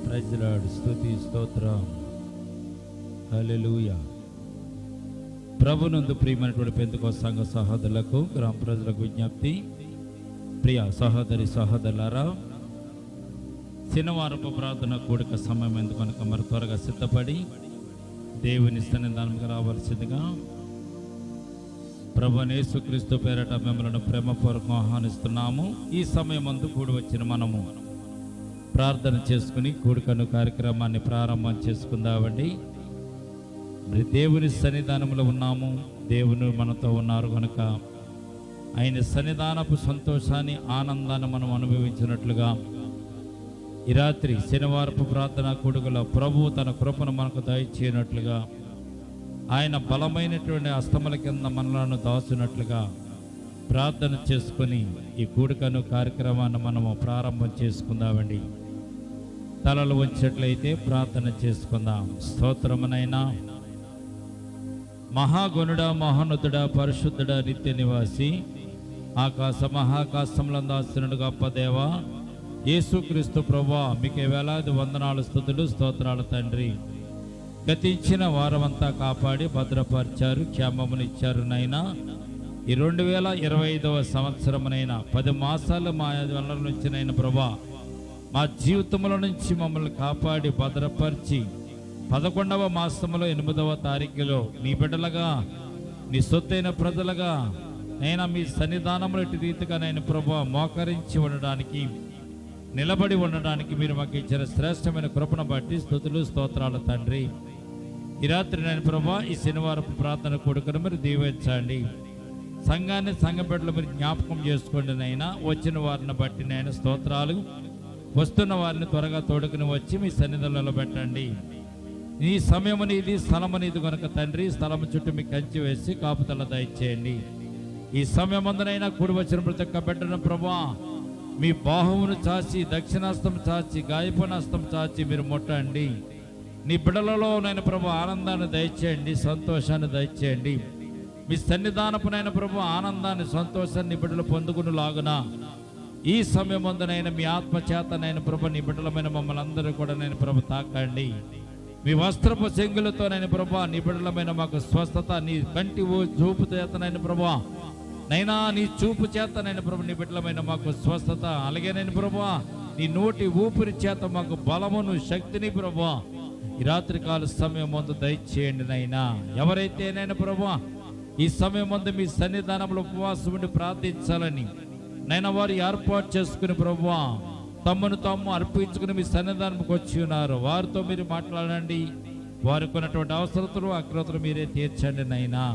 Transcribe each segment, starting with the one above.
Praise lord. స్తుతి స్తోత్రం. హల్లెలూయా. ప్రభునందు ప్రియమైనటువంటి పెంతెకోస్తు సంఘ సహోదరులకు, గ్రామ ప్రజలకు విజ్ఞప్తి. ప్రియ సహోదరి సహోదరులారా, శనివారపు ప్రార్థన కూడిక సమయం ఎందుకు కనుక మరి త్వరగా సిద్ధపడి దేవుని సన్నిధానంగా రావాల్సిందిగా ప్రభువైన యేసుక్రీస్తు పేరట మిమ్మల్ని ప్రేమపూర్వకం ఆహ్వానిస్తున్నాము. ఈ సమయం ముందు కూడి వచ్చిన మనము ప్రార్థన చేసుకుని కూడికను కార్యక్రమాన్ని ప్రారంభం చేసుకుందామండి. మరి దేవుని సన్నిధానంలో ఉన్నాము, దేవుని మనతో ఉన్నారు కనుక ఆయన సన్నిధానపు సంతోషాన్ని, ఆనందాన్ని మనం అనుభవించినట్లుగా ఈ రాత్రి శనివారపు ప్రార్థన కూడికలో ప్రభువు తన కృపను మనకు దయచేయనట్లుగా, ఆయన బలమైనటువంటి హస్తముల కింద మనలను దాచున్నట్లుగా ప్రార్థన చేసుకొని ఈ కూడికను కార్యక్రమాన్ని మనము ప్రారంభం చేసుకుందామండి. తలలు వంచినట్లయితే ప్రార్థన చేసుకుందాం. స్తోత్రమునైనా మహాగణుడ, మహోన్నతుడ, పరిశుద్ధుడ, నిత్య నివాసి, ఆకాశ మహాకాశములందు ఆసీనుడు గొప్ప దేవా యేసుక్రీస్తు ప్రభువా, మీకే వేలాది వందనాలు, స్తుతులు, స్తోత్రాలు తండ్రి. గతించిన వారమంతా కాపాడి భద్రపరిచారు, క్షేమమునిచ్చారు నైనా. ఈ 2025వ సంవత్సరమునైనా 10 మాసాలు మా వల్ల నుంచి నైనా ప్రభా, మా జీవితంలో నుంచి మమ్మల్ని కాపాడి భద్రపరిచి 11వ మాసంలో 8వ తారీఖులో నీ బిడ్డలుగా, నీ సొత్తైన ప్రజలుగా నైనా మీ సన్నిధానంలో ఇటు రీతిగా నేను ప్రభా మోకరించి ఉండడానికి, నిలబడి ఉండడానికి మీరు మాకు ఇచ్చిన శ్రేష్టమైన కృపను బట్టి స్తుతులు, స్తోత్రాలు తండ్రి. ఈ రాత్రి నేను ప్రభా ఈ శనివారపు ప్రార్థన కూడుకుని మీరు దీవించండి. సంఘాన్ని, సంఘ బిడ్డలు మీరు జ్ఞాపకం చేసుకోండి నైనా. వచ్చిన వారిని బట్టి నేను స్తోత్రాలు, వస్తున్న వారిని త్వరగా తోడుకుని వచ్చి మీ సన్నిధానంలో పెట్టండి. ఈ సమయము నీది, స్థలము నీది కనుక తండ్రి, స్థలము చుట్టూ మీ కంచి వేసి కాపుదల దయచేయండి. ఈ సమయం ముందునైనా కూడి వచ్చిన ప్రతి ఒక్క బిడ్డను ప్రభా మీ బాహువును చాచి, దక్షిణాస్తం చాచి, గాయపనాస్తం చాచి మీరు ముట్టండి. నీ బిడ్డలలో నైనా ప్రభు ఆనందాన్ని దయచేయండి, సంతోషాన్ని దయచేయండి. మీ సన్నిధానపు నైనా ప్రభు ఆనందాన్ని, సంతోషాన్ని బిడ్డలు పొందుకుని లాగున ఈ సమయం ముందునైనా మీ ఆత్మచేతనైనా ప్రభు నీ బిడ్డలమైన మమ్మల్ని అందరూ కూడా నేను ప్రభు తాకండి. మీ వస్త్రపు చెంగులతో నైనా ప్రభు నీ బిడ్డలమైన మాకు స్వస్థత, నీ కంటి చూపు చేతనైనా ప్రభు నైనా, నీ చూపు చేతనైనా ప్రభు నీ బిడ్డలమైన మాకు స్వస్థత, అలాగే నేను ప్రభు నీ నోటి ఊపిరి చేత మాకు బలమును, శక్తిని ప్రభు ఈ రాత్రికాల సమయం ముందు దయచేయండి నైనా. ఎవరైతే నైనా ప్రభు ఈ సమయం ముందు మీ సన్నిధానంలో ఉపవాసం ఉండి ప్రార్థించాలని నైనా వారు ఏర్పాటు చేసుకుని ప్రభు తమ్మును తాము అర్పించుకుని మీ సన్నిధానంకి వచ్చి ఉన్నారు, వారితో మీరు మాట్లాడండి. వారికి ఉన్నటువంటి అవసరతలు, అక్రతలు మీరే తీర్చండి నైనా.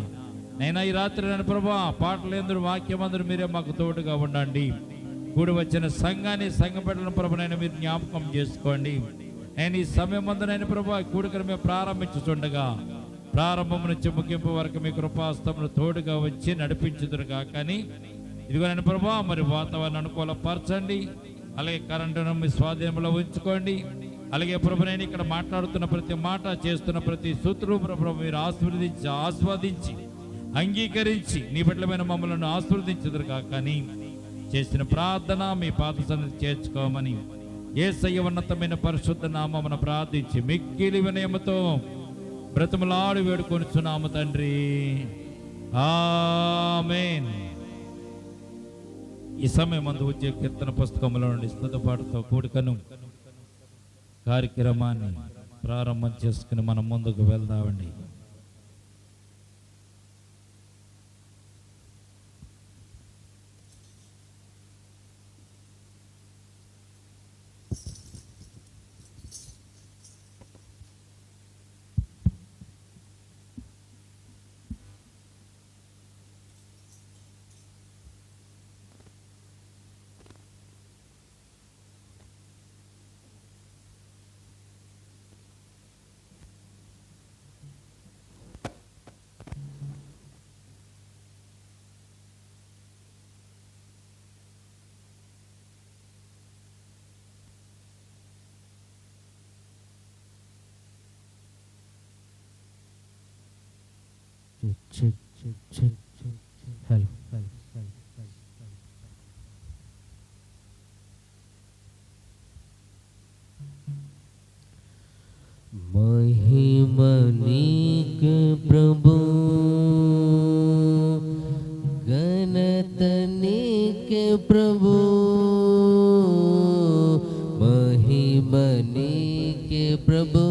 నైనా ఈ రాత్రి నేను ప్రభా పాటలు ఎందుకు, వాక్యం అందరూ మీరే మాకు తోడుగా ఉండండి. కూడి వచ్చిన సంఘాన్ని, సంఘ బిడ్డలను ప్రభునైనా మీరు జ్ఞాపకం చేసుకోండి. నేను ఈ సమయం ముందునైనా ప్రభా కూడికను మేము ప్రారంభించుతుండగా ప్రారంభం నుంచి ముగింపు వరకు మీ కృపాస్తమును తోడుగా వచ్చి నడిపించుదురుగా. కానీ ఇదిగో నేను ప్రభా మరి వాతావరణం అనుకూలపరచండి, అలాగే కరెంటును మీ స్వాధీనంలో ఉంచుకోండి. అలాగే ప్రభు నేను ఇక్కడ మాట్లాడుతున్న ప్రతి మాట, చేస్తున్న ప్రతి సూత్రుడు ప్రభు మీరు ఆస్వాదించి అంగీకరించి నీ బిడ్డలమైన మమ్మల్ని ఆశీర్వదించుదురుగా. కానీ చేసిన ప్రార్థన మీ పాద సన్నిధికి చేర్చుకోమని యేసయ్య ఉన్నతమైన పరిశుద్ధ నామమున ప్రార్థించి మిక్కిలి వినయముతో బ్రతిమలాడి వేడుకొనుచున్నాము తండ్రి, ఆమేన్. ఈ సమయం మందు వచ్చే కీర్తన పుస్తకంలో నుండి స్తుతిపాటుతో కూడికను కార్యక్రమాన్ని ప్రారంభం చేసుకుని మనం ముందుకు వెళ్దామండి. హలో महिम नीके प्रभु, घनत नीके प्रभु, महिम नीके प्रभु,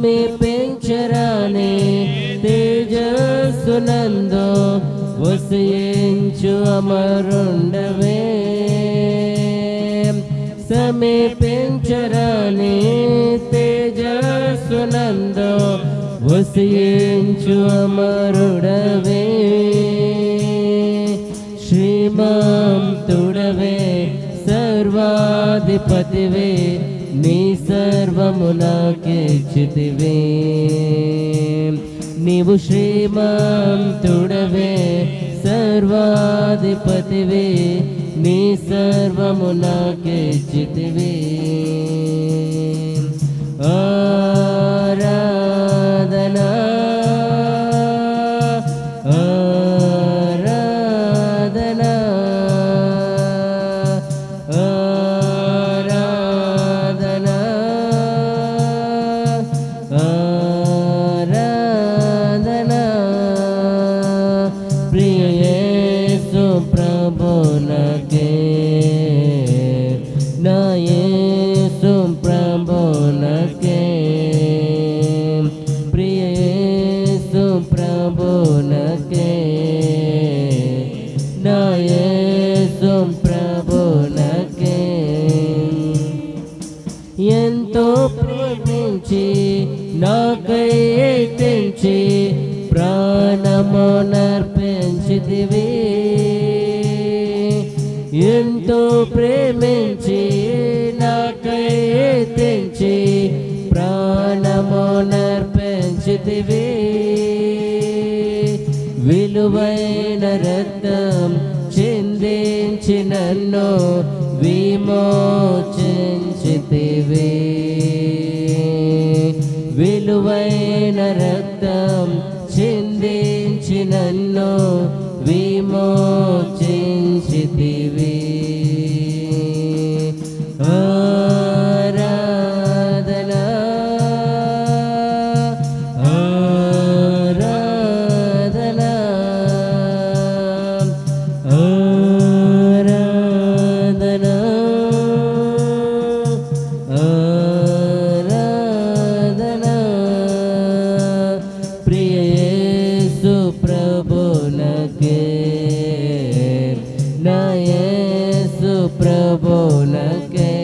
సమీపించరాని తేజస్సునందు వసించు అమరుండవే, సమీపించరాని తేజస్సునందు వసించు అమరుడవే, శ్రీమంతుడవే సర్వాధిపతివే, నీ సర్వము నాకిచ్చితివే, నీవు శ్రీమంతుడవే సర్వాధిపతివే, నీ సర్వము నాకిచ్చితివే. ఆరాధనా ఎంతో ప్రేమించి నాకై తెంచి ప్రాణము నర్పించితివి, ఎంతో ప్రేమించి నాకై తెంచి ప్రాణము నర్పించితివి, విలువైన రక్తం చిందించి నన్ను విమోచించితివి, విలువైన రక్తం చిందించి నన్ను విమోచించితివి. ఆరాధనా ఆరాధనా ఆరాధనా ఆరాధనా, ప్రియ యేసు ప్రభునకే, నా యేసు ప్రభునకే,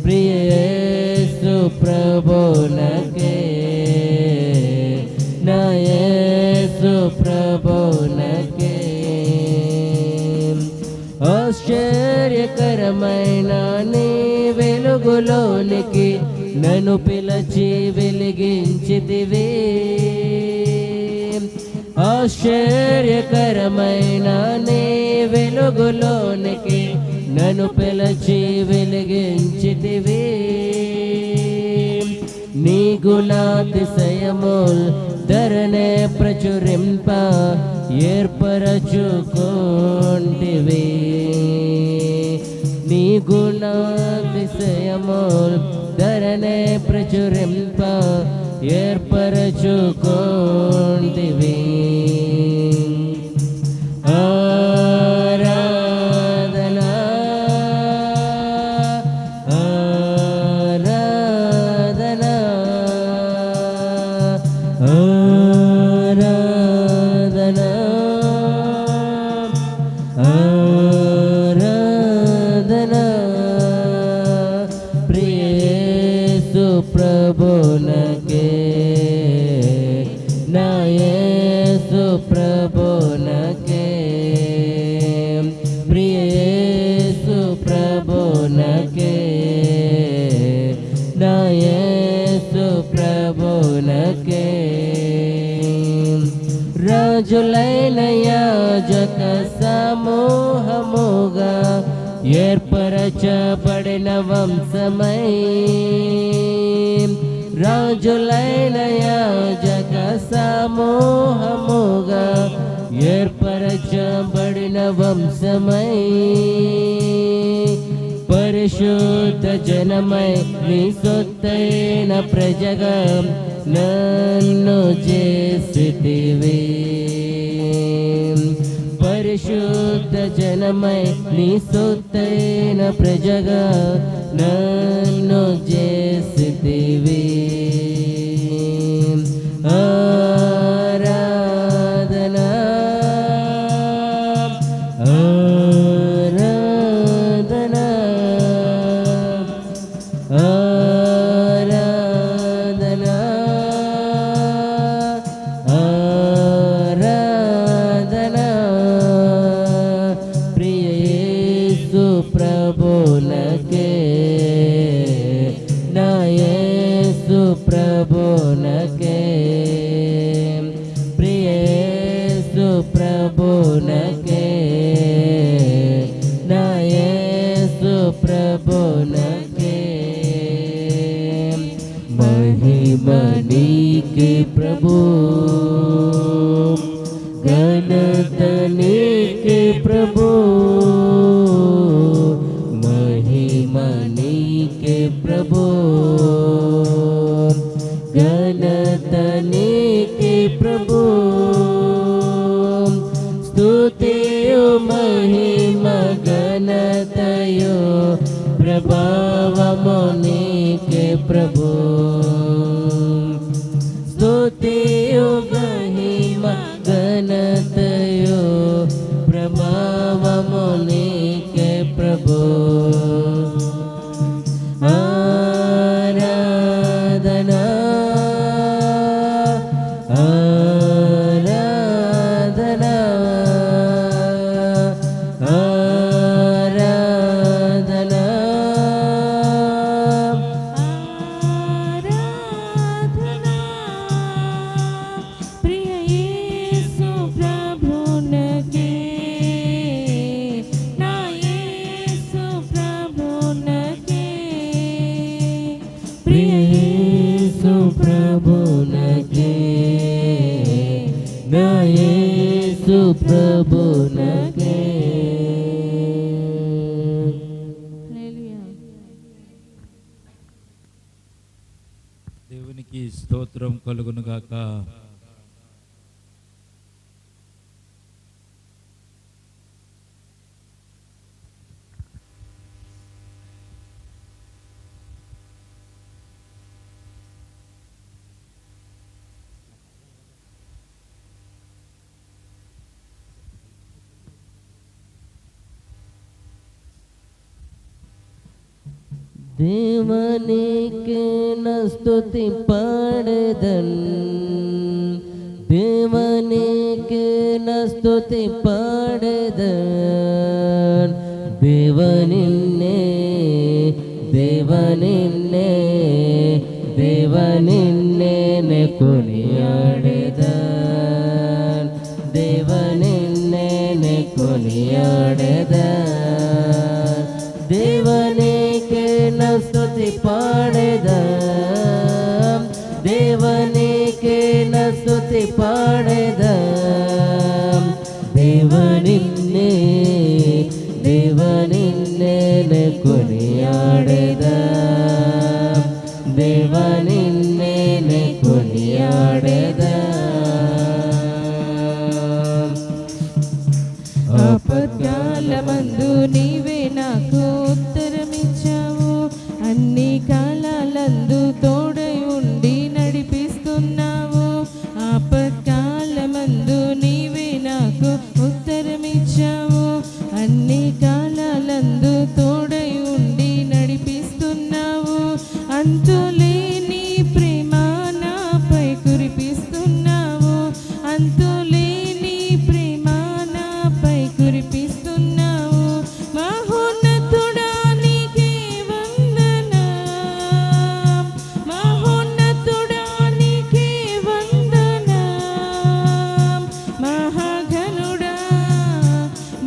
ప్రియ యేసు ప్రభునకే, నా యేసు ప్రభునకే. ఆశ్చర్యకరమైన నీ వెలుగులోనికి నన్ను పిలిచి వెలిగించితివి, ఆశ్చర్యకరమైన నీ వెలుగులోనికి నన్ను పిలిచి వెలిగించితివి, నీ గుణాతిశయముల్ ధరణే ప్రచురింప ఏర్పరచుకొంటివి, నీ గుణాతిశయముల్ ధరణే ప్రచురింప ఏర్పరచుకొంటివి. ఆరాధన ఆరాధన ప్రియ యేసు ప్రభునకే నా యేసు ప్రభునకే ప్రియ యేసు ప్రభునకే నా యేసు ప్రభునకే రాజులైన యాజక సమూహముగా ఏర్పరచబడిన వంశమై రాజులైన యాజక సమూహముగా ఏర్పరచబడిన వంశమై పరిశుద్ధ జనమై నీ సొత్తైన ప్రజగా నన్ను చేసితివి పరిశుద్ధ జనమై నీ సొత్తైన ప్రజగా నన్ను చేసితివి ఆరాధన ఆరాధన ఆరాధన ఆరాధన ప్రియ యేసు ప్రభునకే నా యేసు ప్రభునకే ప్రియ యేసు ప్రభునకే నా యేసు ప్రభునకే మహిమ నీకే ప్రభు ఘనత నీకే ప్రభు మహిమ నీకే ప్రభు ఘనత నీకే ప్రభు స్తుతియు మహిమ ఘనతయు ప్రభావము నీకే ప్రభు స్తుతియు మహిమ ఘనతయు ప్రభావము నీకే ప్రభు ఆరాధన ఆరాధన ఆరాధన ప్రియ యేసు ప్రభునకే నా యేసు ప్రభునకే ప్రియ యేసు ప్రభునకే నా యేసు ప్రభునకే హల్లెలూయా. దేవునికి స్తోత్రం కలుగును గాక. தேவனுக்கு நஸ்துதி பாடுதன் தேவனுக்கு நஸ்துதி பாடுதன் தேவனின்னே தேவனின்னே தேவனின்னே கொலியாடுதன் தேவனின்னே கொலியாடுதன் தேவனுக்கு ಸ್ತುತಿ ಪಾಡೆದಂ ದೇವನಿಗೆ ಸ್ತುತಿ ಪಾಡೆದಂ ದೇವನಿನ್ನೆ ದೇವನಿನ್ನೆ ಕೊನೆಯಾಡೆದಂ ದೇವನಿನ್ನೆ ಕೊನೆಯಾಡೆದಂ ఆపత్కాలమందు నీవే నాకు ఉత్తరమిచ్చావు, అన్ని కాలాలందు తోడై ఉండి నడిపిస్తున్నావు. కురిపిస్తున్నావు, అంతులేని ప్రేమ నాపై కురిపిస్తున్నావు. మహోన్నతుడా నీకే వందనం, మహోన్నతుడా నీకే వందనం. మహాగణుడా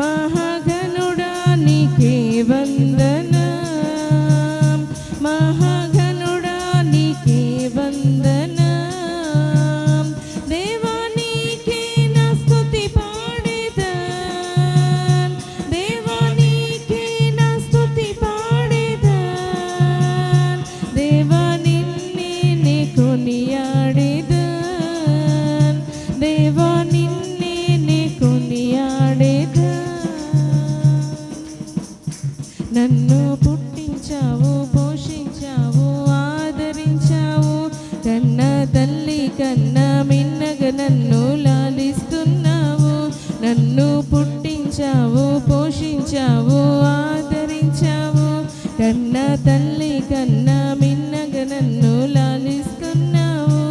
మహాగణుడా నీకే వందనం, మహాగణుడా నీకే వందనం. దేవా నీకే నా స్తుతి పాడేదన్, దేవా నీకే నా స్తుతి పాడేదన్. దేవా నిన్నే నే కొనియాడేదన్, దేవా నిన్నే నే కొనియాడేదన్. నన్ను పుట్టించావు, పోషించావు, ఆదరించావు, కన్న తల్లి కన్నా మిన్నగా నన్ను లాలిస్తున్నావు. నన్ను పుట్టించావు, పోషించావు, ఆదరించావు, కన్న తల్లి కన్నా మిన్నగా నన్ను లాలిస్తున్నావు.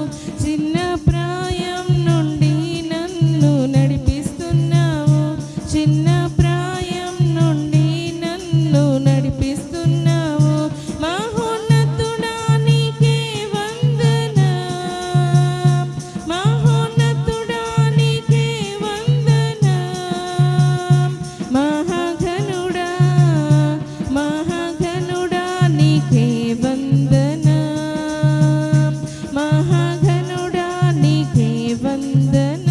చిన్న ప్రాయం నుండి నన్ను నడిపిస్తున్నావు, చిన్న ప్రాయం నుండి నన్ను నడిపిస్తున్నావు. మహోన్నతుడా నీకే వందనం, మహోన్నతుడా నీకే వందనం. మహాగణుడా మహాగణుడా నీకే వందనం, మహాగణుడా నీకే వందనం.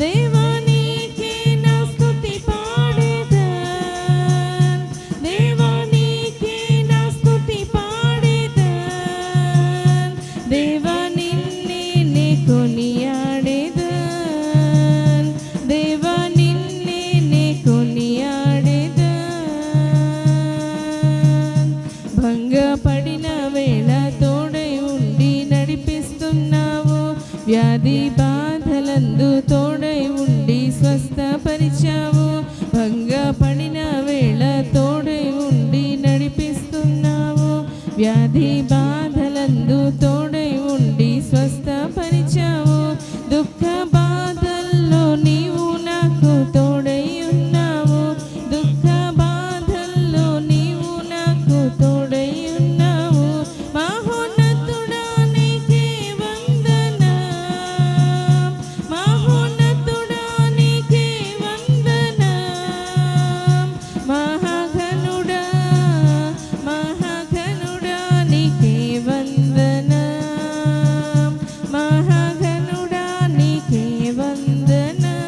దేవా నీకే నా స్తుతి పాడేదన్, దేవా నీకే నా స్తుతి పాడేదన్. దేవా నిన్నే నే కొనియాడేదన్, దేవా నిన్నే నే కొనియాడేదన్. భంగపడిన వేళ తోడై ఉండి నడిపిస్తున్నావు, వ్యాధి బాధలందు తోడై ఉండి స్వస్థపరిచావు. భంగపడిన వేళ తోడై ఉండి నడిపిస్తున్నావు, వ్యాధి బాధలందు తోడై ఉండి స్వస్థపరిచావు. దుఃఖ బాధల్లో నీవు నాకు తోడై ఉన్నావు, దుఃఖ బాధల్లో నీవు నాకు తోడై ఉన్నావు. మహోన్నతుడా నీకే వందనం, మహోన్నతుడా నీకే వందనం. మహాగణుడా మహాగణుడా నీకే వందనం, మహాగణుడా నీకే వందనం.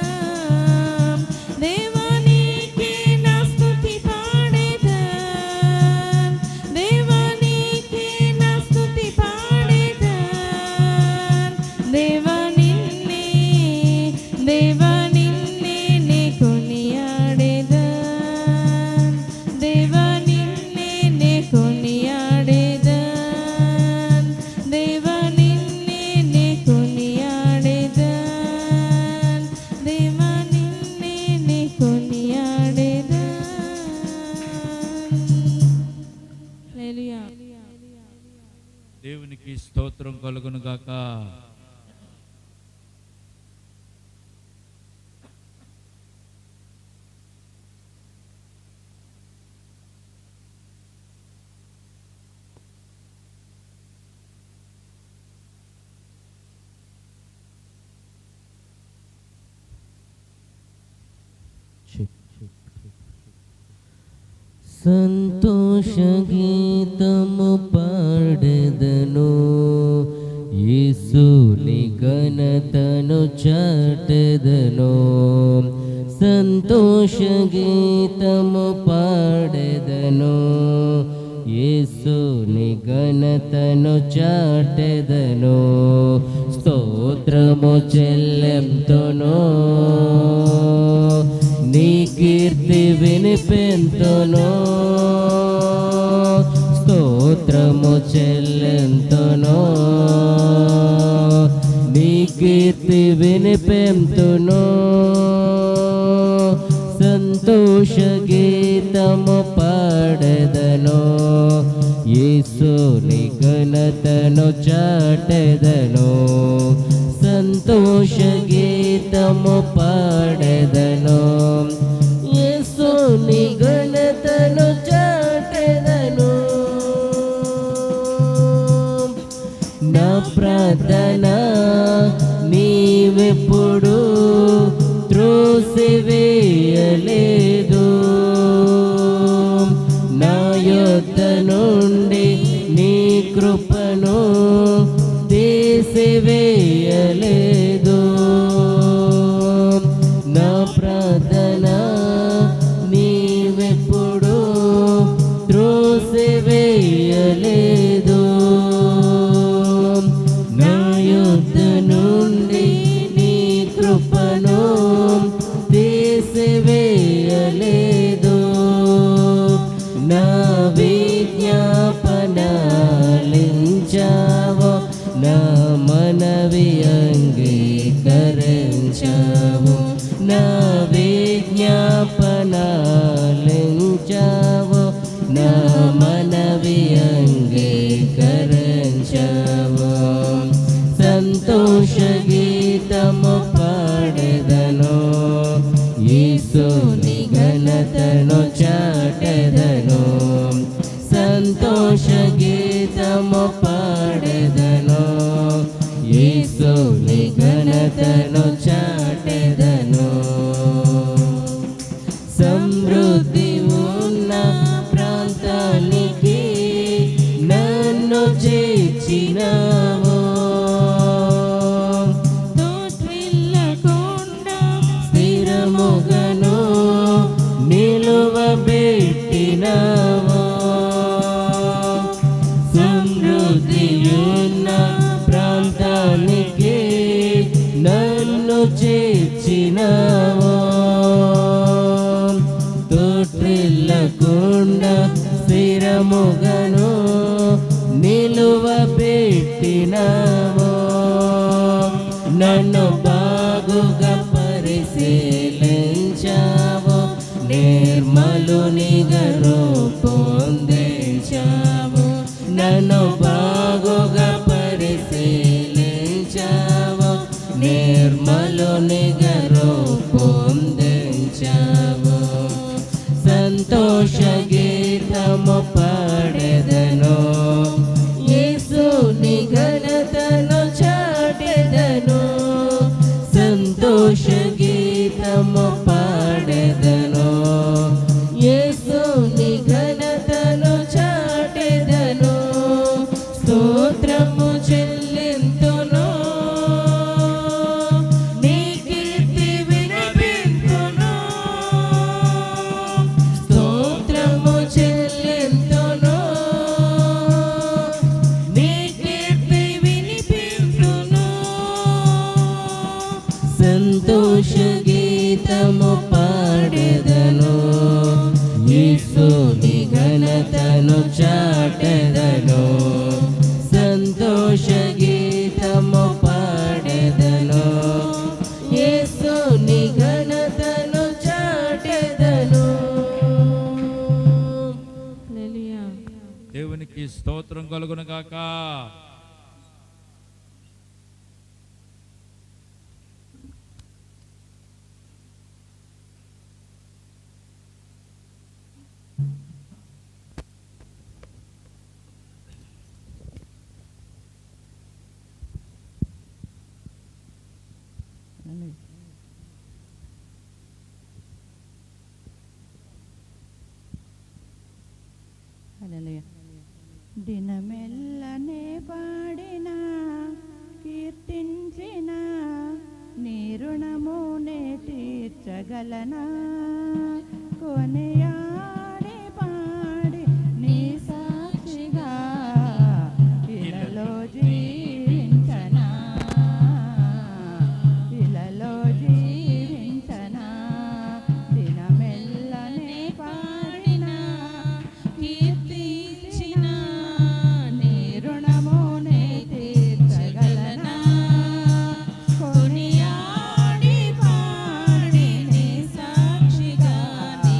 దేవా నీకే నా స్తుతి పాడేదన్, దేవా నీకే నా స్తుతి పాడేదన్. దేవా నిన్నే నే కొనియాడేదన్, దేవా నిన్నే నే కొనియాడేదన్, దేవా నిన్నే నే కొనియాడేదన్, దేవా నిన్నే నే కొనియాడేదన్. హల్లెలూయా. దేవునికి స్తోత్రం కలుగును గాక. సంతోష గీతము పాడెదను, యేసుని ఘనతను చాటెదను. సంతోష గీతము పాడెదను, యేసుని ఘనతను చాటెదను. స్తోత్రము చెల్లెంతును, నీ కీర్తి వినిపెంతును. స్తోత్రము చెల్లెంతును, నీ కీర్తి వినిపెంతును. సంతోష గీతము పాడెదను, యేసుని ఘనతను చాటెదను, సంతోష గీతము పాడెదను. యేసుని ఘనతను చాటెదను. నా ప్రార్థన నీవెప్పుడు త్రోసివేయలేదు, నా యొద్ద నుండి నీ కృపను తీసివేయలేదు. నా ప్రార్థన నీవెప్పుడు త్రోసివేయలేదు, నా యొద్ద నుండి నీ కృపను తీసివేయలేదు. నా విజ్ఞాపనాలించావు, నా మనవి అంగీకరించావు. నా విజ్ఞాపనాలించావు, నా మనవి అంగీకరించావు. సంతోష గీతము పాడెదను, యేసుని ఘనతను చాటెదను. సంతోష గీతము పాడెదను, యేసుని ఘనతను చాటెదను. సమృద్ధి ఉన్న ప్రాంతానికి నన్ను చేర్చినావు, స్థిరముగను నిలువబెట్టినావు. సమృద్ధియున్న ప్రాంతానికి నన్ను చేర్చినావు, తొట్టిల్లకుండా స్థిరముగను నిలువబెట్టినావు. నన్ను బాగుగా పరిశీలించావు, నిర్మలునిగా రూపొందించావు. నన్ను బాగుగా పరిశీలించావు, నిర్మలునిగా రూపొందించావు. సంతోష గీతము పాడెదను, యేసుని ఘనతను చాటెదను. సంతోష గీతము పాడెదను, యేసుని ఘనతను చాటెదను. స్తోత్రము చెల్లింతును, నీ కీర్తి వినిపింతును. స్తోత్రము చెల్లింతును, నీ కీర్తి వినిపింతును. సంతోష గీతము పాడెదను, యేసుని ఘనతను చాటెదను. సంతోష గీతము పాడెదను, యేసుని ఘనతను చాటెదను. హల్లెలూయా. దేవునికి స్తోత్రం కలుగును గాక. దినమెల్లనే పాడిన కీర్తించిన నీ రుణమునే తీర్చగలనా, కొనియాడి పాడి నీ సాక్షిగా ఇలలో జీవించనా, ఇలలో జీవించనా. దినమెల్లనే పాడిన కీర్తించిన నీ రుణమునే తీర్చగలనా, కొనియాడి పాడి నీ సాక్షిగా నీ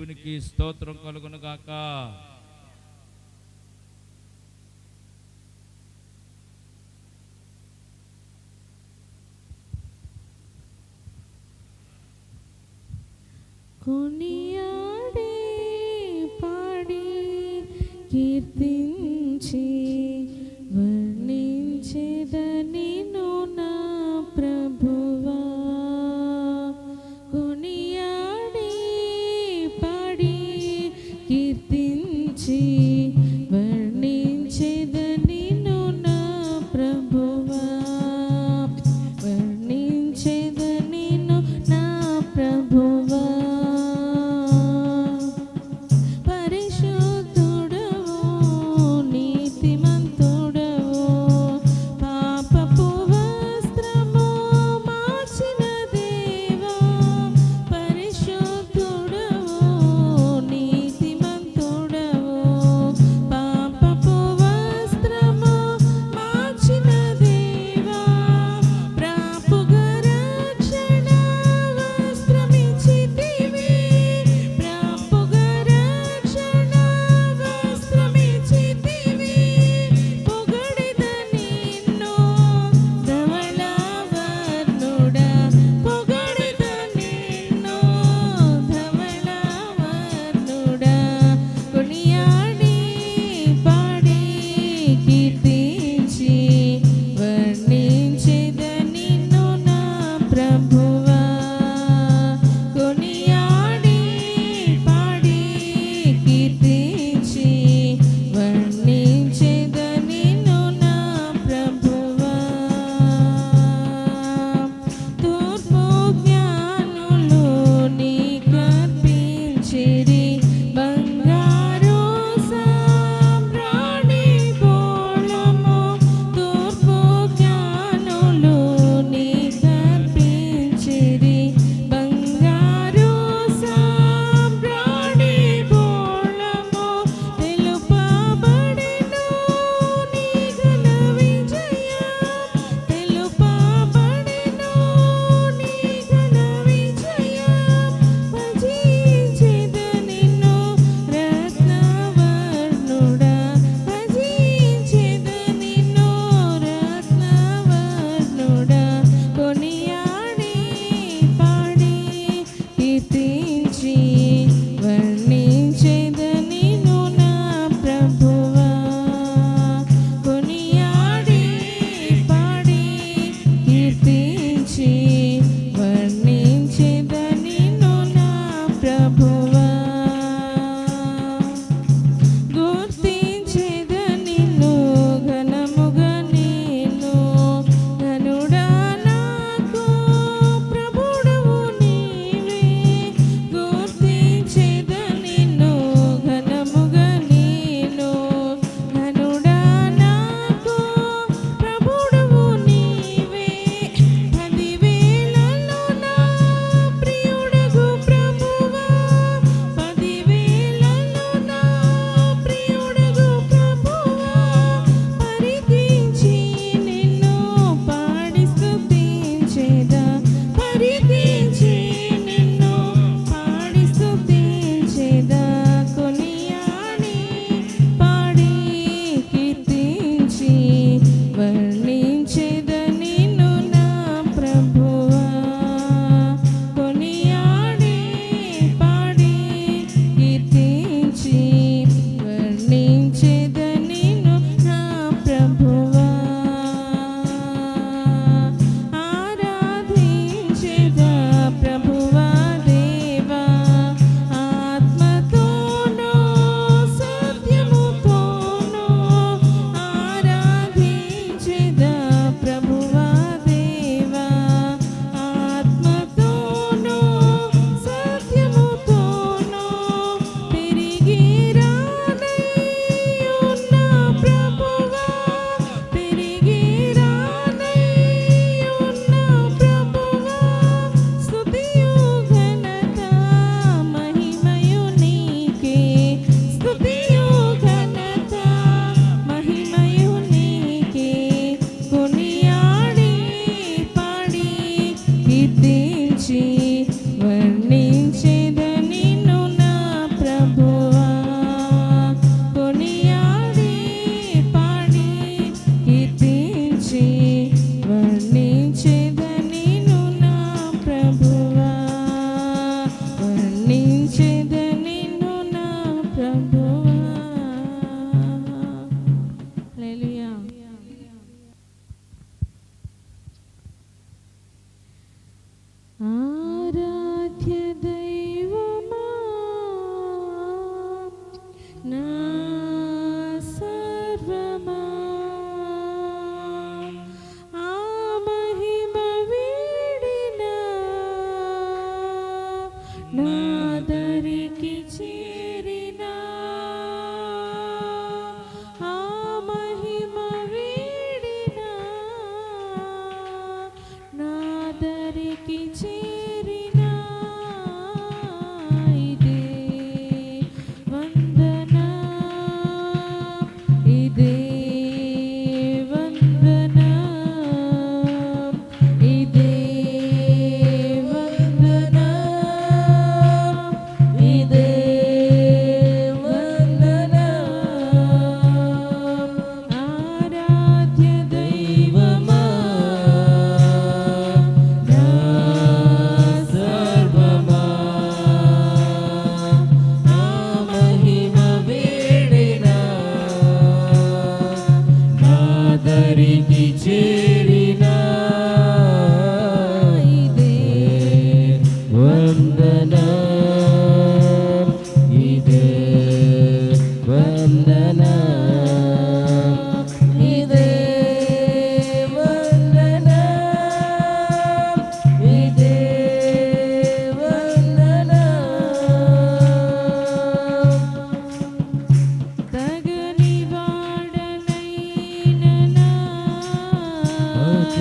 దేవునికి స్తోత్రం కలుగును గాక. కొనియాడి పాడి కీర్తించి వర్ణించెదనిను నా ప్రభువా. కొనియాడి పాడి కీర్తించి వర్ణించెదనిను నా ప్రభువా. వర్ణించెదనిను నా ప్రభువా. పరిశుద్ధుడవు నీతిమంతుడవు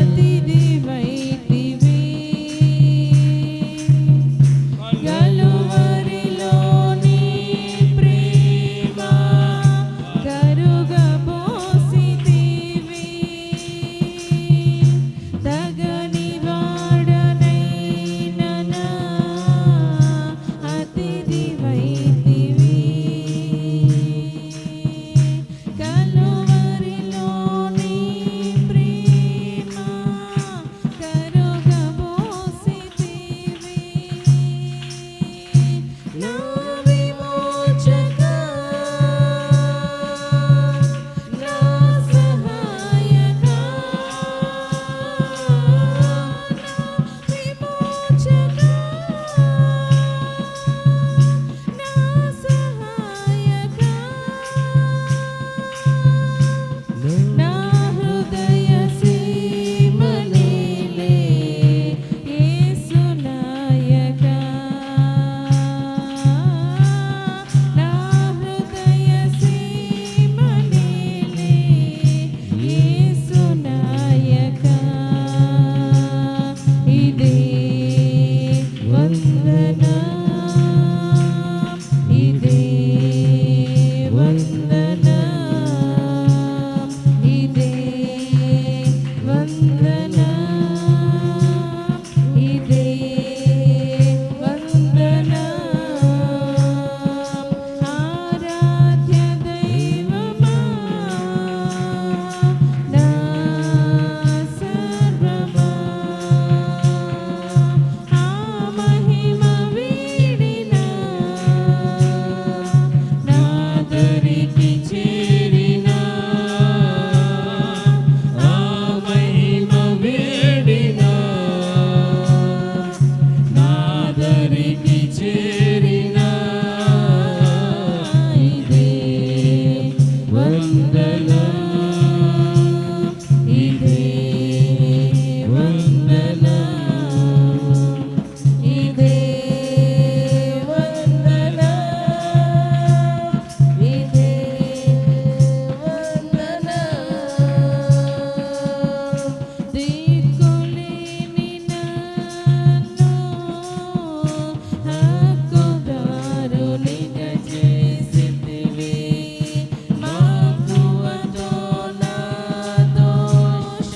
అతిథివైతివి కలువరిలో నీ ప్రేమ కరుగబోసితివి తగని వాడనైన నా అతిథివైతివి కలువరిలో నీ ప్రేమ కరుగబోసితివి నా విమోచకా నా సహాయకా విమోచకా నా సహాయకా నా హృదయ సీమనేలే యేసు నాయకా నా హృదయ సీమనేలే యేసు నాయకా ఇదే వందనా ఇదే వందనా ఇదే వందనా ఇదే వందనా ఆరాధ్య దైవమా నా సర్వమా ఆ మహిమ వీడినా నాదరికి చేరినా ఆ మహిమ వీడినా నాదరికి చేరినా ఇదే వందనా ఇదే వందనా ఇదే వందనా ఇదే వందనా దిక్కులేని నన్ను హక్కుదారునిగా చేసితివి మక్కువతో నా దోష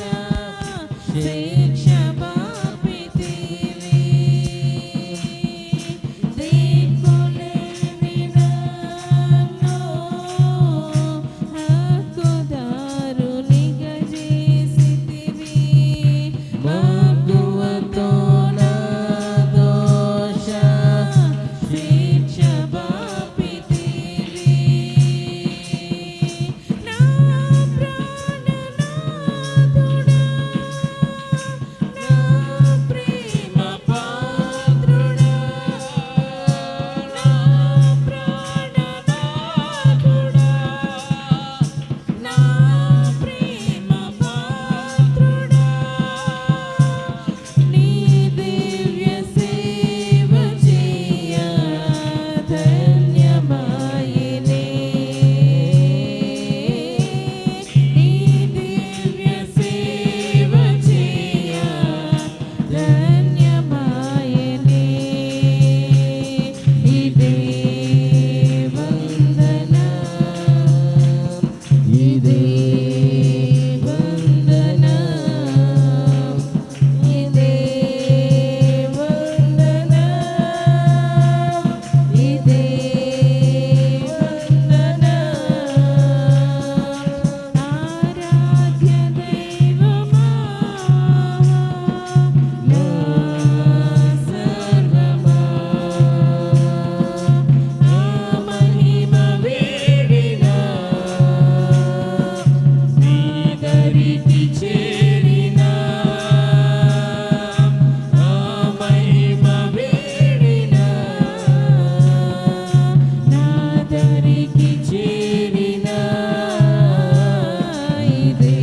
శిక్ష బాపితివి దిక్కులేని నన్ను హక్కుదారునిగా చేసితివి మక్కువతో నా దోష శిక్ష బాపితివి నా ప్రాణనాథుడా నా ప్రేమ పాత్రుడా నా ప్రాణనాథుడా నా ప్రేమ పాత్రుడా నీ దివ్య సేవ చేయ ధన్యమాయనే నీ దివ్య సేవ చేయ ధన్యమాయనే ఇదే వందనా ఇదే వందనా ఇదే వందనా ఇదే వందనా ఆరాధ్య దైవమా నా సర్వమా ఆ మహిమ వీడినా నీదరికి చేరినా ఆ మహిమ వీడినా నాదరికి చేరినా ఇదే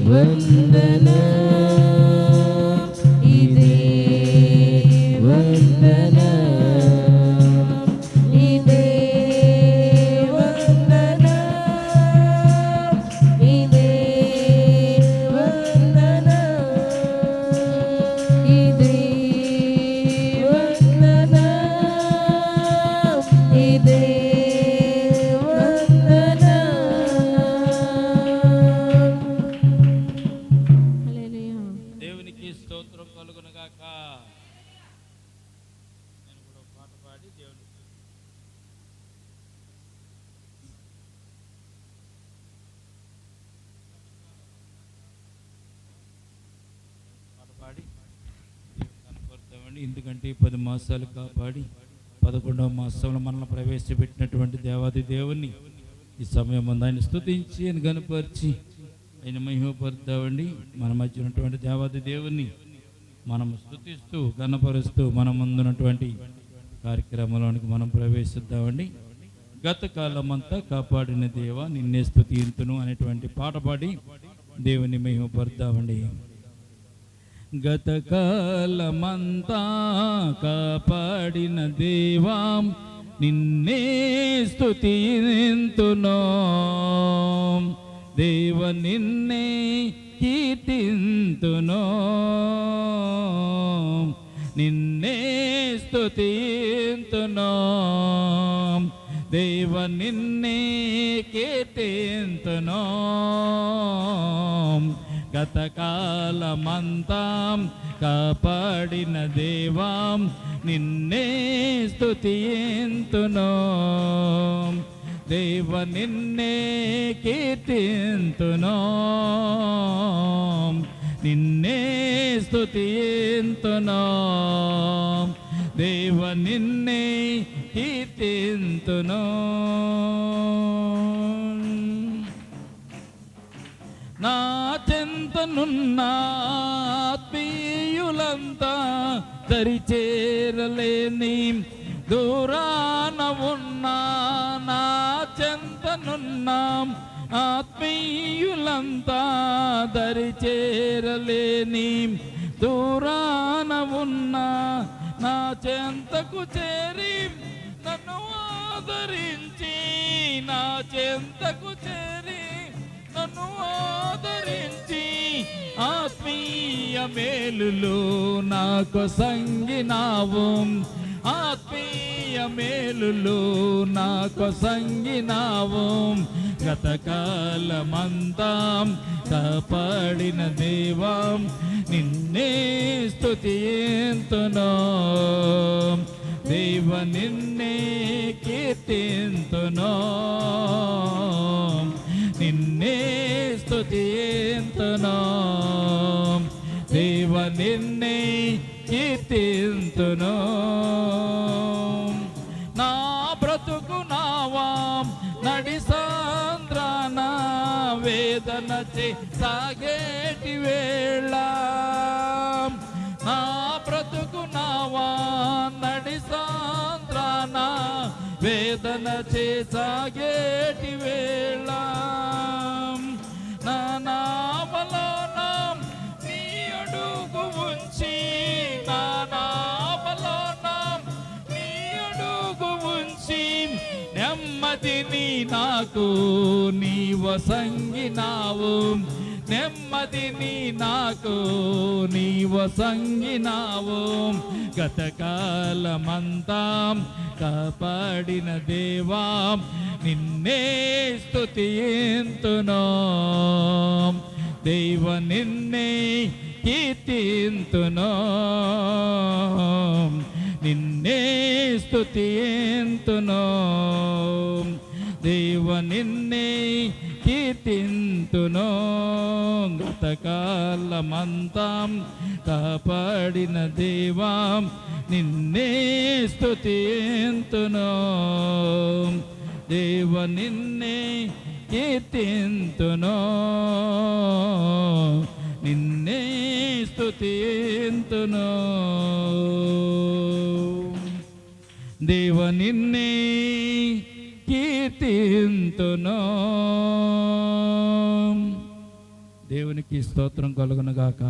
వందనా ఇదే వందనా ఇదే వందనా ఇదే వందనా గాక. నేను కూడా ఒక పాట పాడి దేవుని పాట పాడి దేవుని కనపరుద్దామండి. ఎందుకంటే 10 మాసాలు కాపాడి 11వ మాసంలో మనల్ని ప్రవేశపెట్టినటువంటి దేవాది దేవుణ్ణి ఈ సమయం ముందు ఆయన స్తుతించి ఆయన కనపరిచి ఆయన మహిమపరుద్దామండి. మన మధ్య ఉన్నటువంటి దేవాది దేవుణ్ణి మనం స్తుతిస్తూ గణపరుస్తూ మన ముందున్నటువంటి కార్యక్రమంలోనికి మనం ప్రవేశిద్దామండి. గత కాలమంతా కాపాడిన దేవా నిన్నే స్తుతింతును అనేటువంటి పాట పాడి దేవుని మహిమపరుద్దామండి. గత కాలమంతా కాపాడిన దేవా నిన్నే స్తుతింతును, దేవ నిన్నే కీర్తింతును, నిన్నే స్తుతింతును, దేవ నిన్నే కీర్తింతును. గతకాలమంతా కాపాడిన దేవా నిన్నే స్తుతింతును, దేవ నిన్నే కీర్తింతును, నిన్నే స్తుతింతును, దేవ నిన్నే కీర్తింతును. నా చెంతనున్న ఆత్మీయులంతా దరిచేరలేని దూరాన ఉన్నా, నా చెంతనున్న ఆత్మీయులంతా దరిచేరలేని దూరాన ఉన్నా, నా చెంతకు చేరి నన్ను ఆదరించి, నా చెంతకు చేరి నన్ను ఆదరించి ఆత్మీయ మేలులు నాకు సంగినావు, ఆత్మీయ మేలులు నాకు సంగినావు. గతకాలమంతా కాపాడిన దేవా నిన్నే స్తుతింతును, దేవ నిన్నే కీర్తింతును, నిన్నే స్తుతింతును, దేవ నిన్నే కీర్తింతును. నా బ్రతుకు నావా నడి సాంద్రాన వేదన సాగేటి వేళ, నా బ్రతుకు నావా నడి సాంద్రాన వేదన సాగేటి వేళ, నా నామలోన నీ అడుగు ఉంచి, నా నామలోన నీ అడుగు ఉంచి నెమ్మదిని నాకు నీవ సంగినావు, నెమ్మదిని నాకు నీవ సంగినావు. గతకాలమంతా కాపాడిన దేవా నిన్నే స్తుతింతును, దేవ నిన్నే కీర్తింతును, నిన్నే స్తుతింతును, దేవ నిన్నే కీర్తింతును. గతకాలమంతా కాపాడిన దేవా నిన్నే స్తుతింతును, దేవ నిన్నే కీర్తింతును, నిన్నే స్తుతింతును, దేవ నిన్నే కీర్తింతును. దేవునికి స్తోత్రం కలుగును గాక.